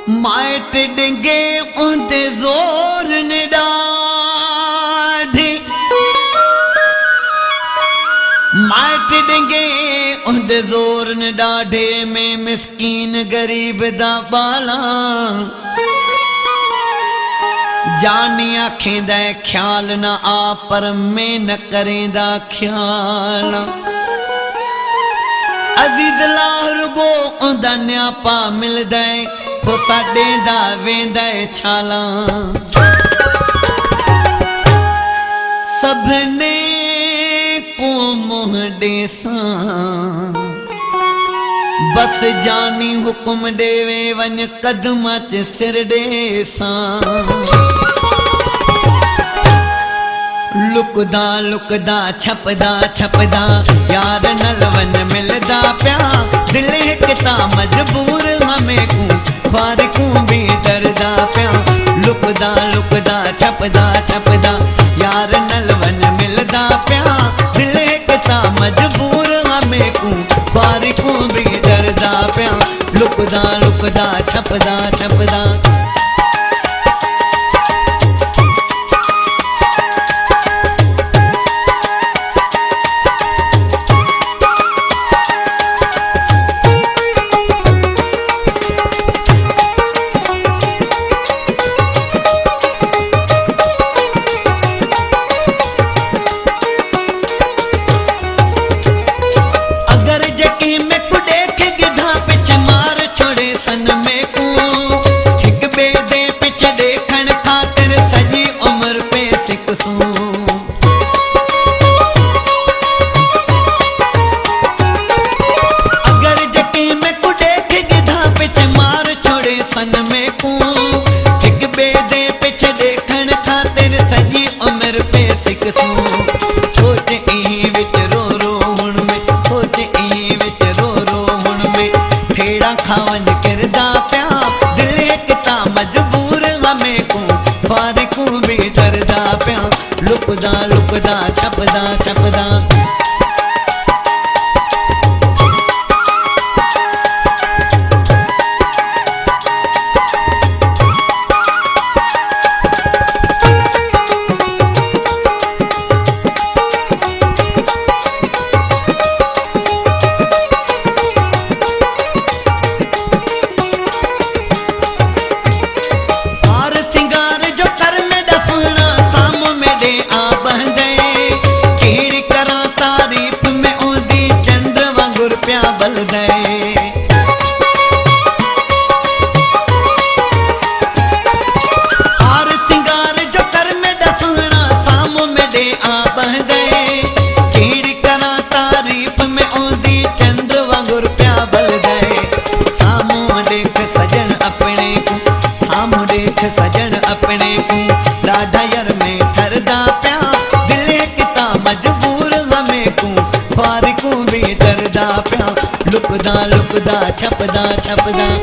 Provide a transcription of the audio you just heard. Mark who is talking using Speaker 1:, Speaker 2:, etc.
Speaker 1: might Dinge उनते जोर ने डाढ़े, माइट डिंगे उनते जोर ने डाढ़े में मिस्कीन गरीब दा बाला जानी आखेंदा ख्याल ना आ पर मैं न करेंदा ख्याल अजीज लाहर गो उंदा न्यापा मिलदा खो साडे दा वेंदा छाला सबने को मुँह देसा बस जानी हुक्म देवे वन कदम च सिर देसा लुकदा लुकदा छपदा छपदा यार नलवन मिलदा प्या दिल हिकता मजबूर हमें को ख्वार को भी डरदा प्या लुकदा लुकदा छपदा छपदा यार नलवन मिलदा प्या दिल हिकता मजबूर हमें को ख्वार को भी डरदा प्या लुकदा लुकदा छपदा छपदा खावन करदा प्या दिल एकता मजबूर हमें को ख्वार को भी डरदा प्या लुकदा लुकदा छपदा छपदा सजन अपने को राधायर में ठरदा प्या दिल किता मजबूर हमें को ख्वार को भी डरदा प्या लुकदा लुकदा छपदा छपदा